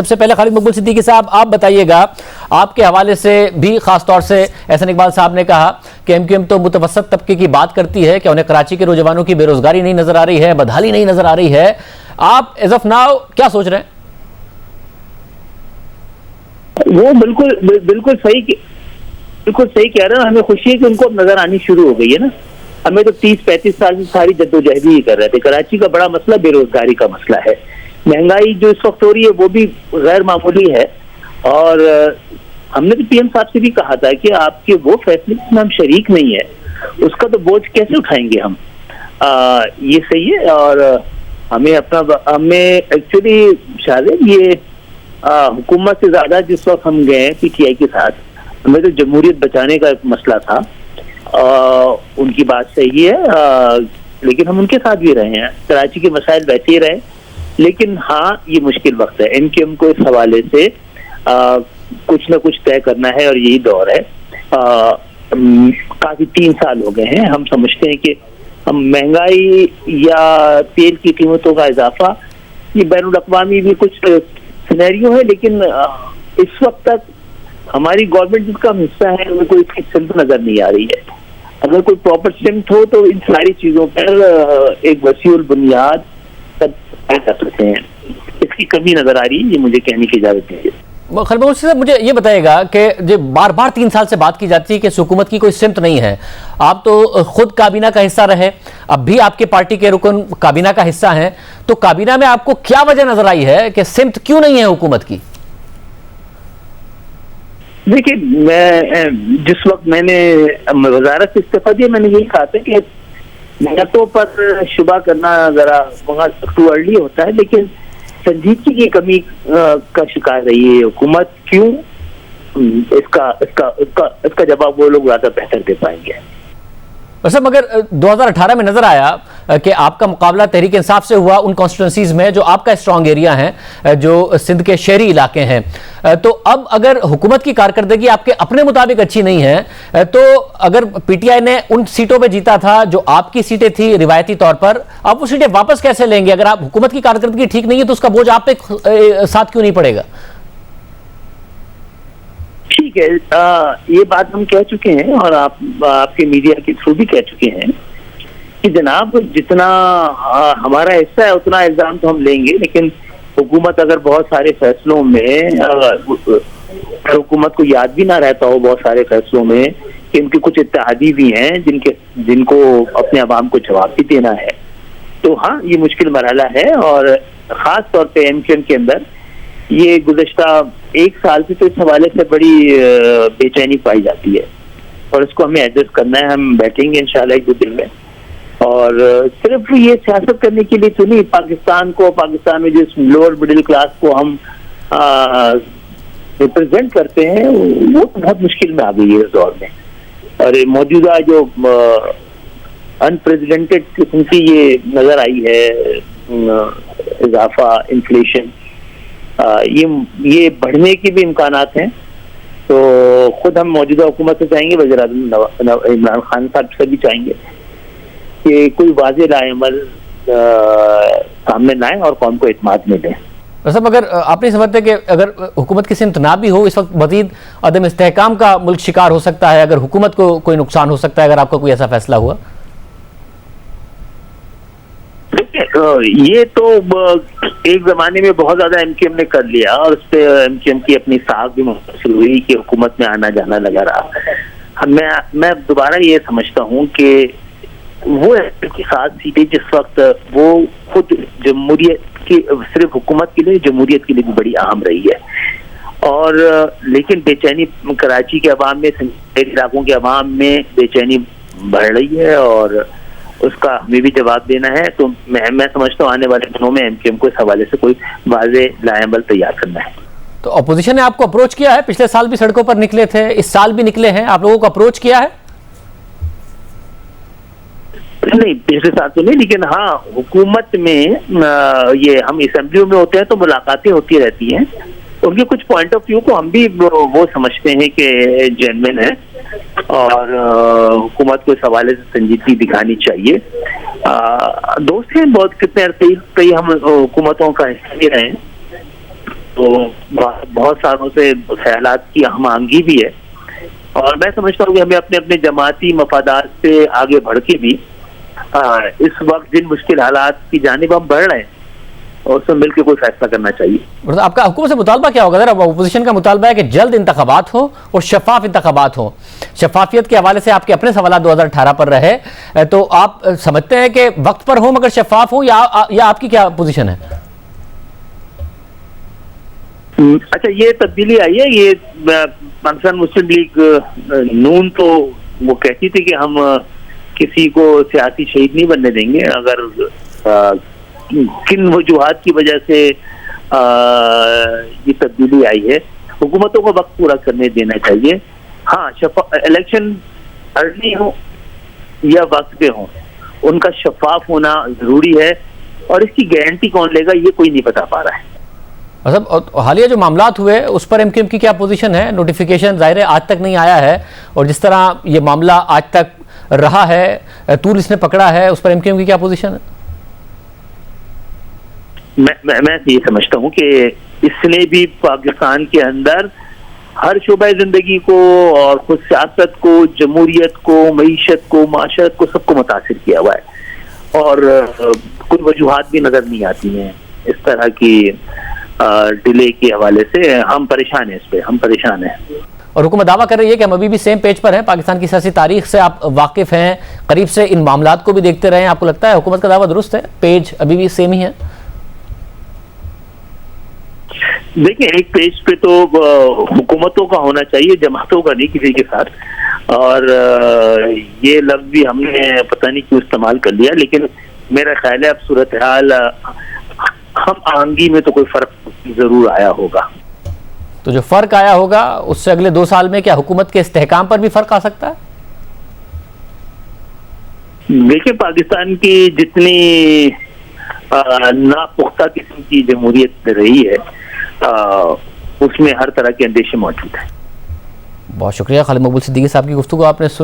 सबसे पहले खालिद मकबूल सिद्दीकी साहब, आप बताइएगा, आपके हवाले से भी खास तौर से एहसन इकबाल साहब ने कहा कि एमक्यूएम तो मुतवस्सत तबके की बात करती है कि उन्हें कराची के नौजवानों की बेरोजगारी नहीं नजर आ रही है, बदहाली नहीं नजर आ रही है। आप एज ऑफ नाउ क्या सोच रहे हैं? वो बिल्कुल सही कह रहे हैं। हमें खुशी है कि उनको अब नजर आनी शुरू हो गई है ना। हमें तो 30-35 साल से सारी जद्दोजहद ही कर रहे थे। कराची का बड़ा मसला बेरोजगारी का मसला है। महंगाई जो इस वक्त हो रही है वो भी गैर मामूली है। और हमने तो पीएम साहब से भी कहा था कि आपके वो फैसले में हम शरीक नहीं है, उसका तो बोझ कैसे उठाएंगे हम। ये सही है। और हमें एक्चुअली शायद ये हुकूमत से ज्यादा जिस वक्त हम गए पीटीआई के साथ, हमें तो जमहूरियत बचाने का एक मसला था। उनकी बात सही है, लेकिन हम उनके साथ भी रहे हैं। कराची के मसाइल वैसे ही रहे, लेकिन हाँ ये मुश्किल वक्त है। एमक्यूएम को इस हवाले से कुछ ना कुछ तय करना है और यही दौर है। काफी 3 साल हो गए हैं। हम समझते हैं कि हम महंगाई या तेल की कीमतों का इजाफा, ये बैनुल अक़वामी भी कुछ सिनेरियो है, लेकिन इस वक्त तक हमारी गवर्नमेंट जिसका हिस्सा है हमें कोई इसकी सिमत नजर नहीं आ रही है। अगर कोई प्रॉपर सिमत हो तो इन सारी चीजों पर एक वसीउल बुनियाद कर सकते हैं। इसकी कमी नजर आ रही है, ये मुझे कहने की इजाजत दीजिए। खालिद मकबूल साहब, मुझे ये बताइएगा कि जो बार बार 3 साल से बात की जाती है कि हुकूमत की कोई सिमत नहीं है। आप तो खुद काबीना का हिस्सा रहे, अब भी आपके पार्टी के रुकन काबीना का हिस्सा हैं, तो काबीना में आपको क्या वजह नजर आई है कि सिमत क्यों नहीं है हुकूमत की? देखिए, मैं जिस वक्त मैंने वजारत से इस्तीफा दिया, मैंने यही कहा था कि नियतों पर शुबा करना जरा टू अर्ली होता है, लेकिन संजीदगी की कमी का शिकार रही है हुकूमत। क्यों? इसका जवाब वो लोग ज्यादा बेहतर दे पाएंगे। वैसे मगर 2018 में नजर आया कि आपका मुकाबला तहरीक इंसाफ से हुआ उन कॉन्स्टिट्यूंसीज में जो आपका स्ट्रांग एरिया है, जो सिंध के शहरी इलाके हैं। तो अब अगर हुकूमत की कारकर्दगी आपके अपने मुताबिक अच्छी नहीं है, तो अगर पीटीआई ने उन सीटों पे जीता था जो आपकी सीटें थी रिवायती तौर पर, आप वो सीटें वापस कैसे लेंगे? अगर आप हुकूमत की कारकर्दगी ठीक नहीं है तो उसका बोझ आप पे साथ क्यों नहीं पड़ेगा? ठीक है, ये बात हम कह चुके हैं और आपके मीडिया के थ्रू भी कह चुके हैं कि जनाब जितना हमारा हिस्सा है उतना इल्जाम तो हम लेंगे, लेकिन हुकूमत अगर बहुत सारे फैसलों में हुकूमत को याद भी ना रहता हो बहुत सारे फैसलों में कि उनके कुछ इत्तेहादी भी हैं जिनको अपने अवाम को जवाब भी देना है, तो हाँ ये मुश्किल मरहला है। और खास तौर पे एमक्यूएम के अंदर ये गुज़श्ता 1 साल से तो इस हवाले से बड़ी बेचैनी पाई जाती है और इसको हमें एड्रेस करना है। हम बैठेंगे इंशाल्लाह 1-2 दिन में, और सिर्फ ये सियासत करने के लिए तो नहीं, पाकिस्तान में जिस लोअर मिडिल क्लास को हम रिप्रेजेंट करते हैं वो तो बहुत मुश्किल में आ गई है इस दौर में। और मौजूदा जो अनप्रेसिडेंटेड किस्म की ये नजर आई है इजाफा, इन्फ्लेशन, ये बढ़ने के भी इम्कानात हैं। तो खुद हम मौजूदा हुकूमत से चाहेंगे, वज़ीर-ए-आज़म इमरान खान साहब से भी चाहेंगे कि कोई वाज़ेह लाएमल सामने लाएं और कौम को इत्मीनान में दें। वैसे अगर आप नहीं समझते कि अगर हुकूमत की सिमत ना भी हो, इस वक्त मज़ीद अदम इस्तेहकाम का मुल्क शिकार हो सकता है, अगर हुकूमत को कोई नुकसान हो सकता है अगर आपका कोई ऐसा फैसला हुआ? ये तो एक जमाने में बहुत ज्यादा एमक्यूएम ने कर लिया और उस पर एमक्यूएम की अपनी साख भी मुंतशिर हुई कि हुकूमत में आना जाना लगा रहा। मैं दोबारा ये समझता हूँ कि वो की 7 सीटें जिस वक्त वो खुद जमहूरियत की, सिर्फ हुकूमत के लिए, जमहूरियत के लिए भी बड़ी अहम रही है। और लेकिन बेचैनी कराची के अवाम में, इलाकों के अवाम में बेचैनी बढ़ रही है और उसका हमें भी जवाब देना है। तो मैं समझता हूँ आने वाले दिनों में एमक्यूएम को इस हवाले से कोई वाज़ेह लाएमल तैयार करना है। तो अपोजिशन ने आपको अप्रोच किया है? पिछले साल भी सड़कों पर निकले थे, इस साल भी निकले हैं, आप लोगों को अप्रोच किया है? नहीं, पिछले साल तो नहीं, लेकिन हाँ हुकूमत में ये हम असेंबलियों में होते हैं तो मुलाकातें होती रहती हैं। उनके कुछ पॉइंट ऑफ व्यू को हम भी वो समझते हैं कि जेन्युइन है और हुकूमत को इस हवाले से संजीदगी दिखानी चाहिए। दोस्त हैं बहुत, कितने कई हम हुकूमतों का हिस्सा भी रहे हैं, बहुत सालों से ख्यालात की हम आंगी भी है, और मैं समझता हूँ कि हमें अपने अपने जमाती मफादात से आगे बढ़ के भी इस वक्त जिन मुश्किल हालात की जानिब हम बढ़ रहे हैं और उसमें मिलकर कोई फैसला करना चाहिए। मतलब आपका हुकूमत से मुतालबा क्या होगा? जरा अपोजिशन का मुतालबा है कि जल्द इंतखाबात हो और शफाफ इंतखाबात हो। शफाफियत के हवाले से आपके अपने सवाल 2018 पर रहे, तो आप समझते हैं कि वक्त पर हो मगर शफाफ हो, या आपकी क्या पोजीशन है? अच्छा, ये तब्दीली आई है। ये पाकिस्तान मुस्लिम लीग नून तो वो कहती थी कि हम किसी को सियासी शहीद नहीं बनने देंगे। अगर किन वजूहात की वजह से ये तब्दीली आई है, हुकूमतों को वक्त पूरा करने देना चाहिए। हाँ, इलेक्शन अर्ली हो या वक्त पे हो, उनका शफाफ होना जरूरी है, और इसकी गारंटी कौन लेगा ये कोई नहीं बता पा रहा है। मतलब हालिया जो मामलात हुए उस पर एमक्यूएम की क्या पोजीशन है? नोटिफिकेशन जाहिर है आज तक नहीं आया है, और जिस तरह ये मामला आज तक रहा है, तूल इसने पकड़ा है, उस पर एमक्यूएम की क्या पोजीशन है? मैं ये समझता हूँ कि इसने भी पाकिस्तान के अंदर हर शोबे जिंदगी को और खुद सियासत को, जमहूरियत को, मईशत को, माशरत को, सबको मुतासिर किया हुआ है, और कोई वजूहात भी नजर नहीं आती हैं इस तरह की डिले के हवाले से। हम परेशान हैं, इस पे हम परेशान हैं। और हुकूमत दावा कर रही है कि हम अभी भी सेम पेज पर हैं। पाकिस्तान की सियासी तारीख से आप वाकिफ हैं, करीब से इन मामलात को भी देखते रहे हैं। आपको लगता है हुकूमत का दावा दुरुस्त है, पेज अभी भी सेम ही है? देखिए, एक पेज पे तो हुकूमतों का होना चाहिए, जमातों का नहीं किसी के साथ। और ये लफ्ज भी हमने पता नहीं क्यों इस्तेमाल कर लिया, लेकिन मेरा ख्याल है अब सूरत हाल हम आंगी में तो कोई फर्क जरूर आया होगा। तो जो फर्क आया होगा उससे अगले 2 साल में क्या हुकूमत के इस्तेहकाम पर भी फर्क आ सकता है? देखिए, पाकिस्तान की जितनी नापुख्ता किस्म की जमहूरियत रही है, उसमें हर तरह के अंदेशे मौजूद है। बहुत शुक्रिया खालिद मकबूल सिद्दीकी साहब की गुफ्तगू आपने सुनी।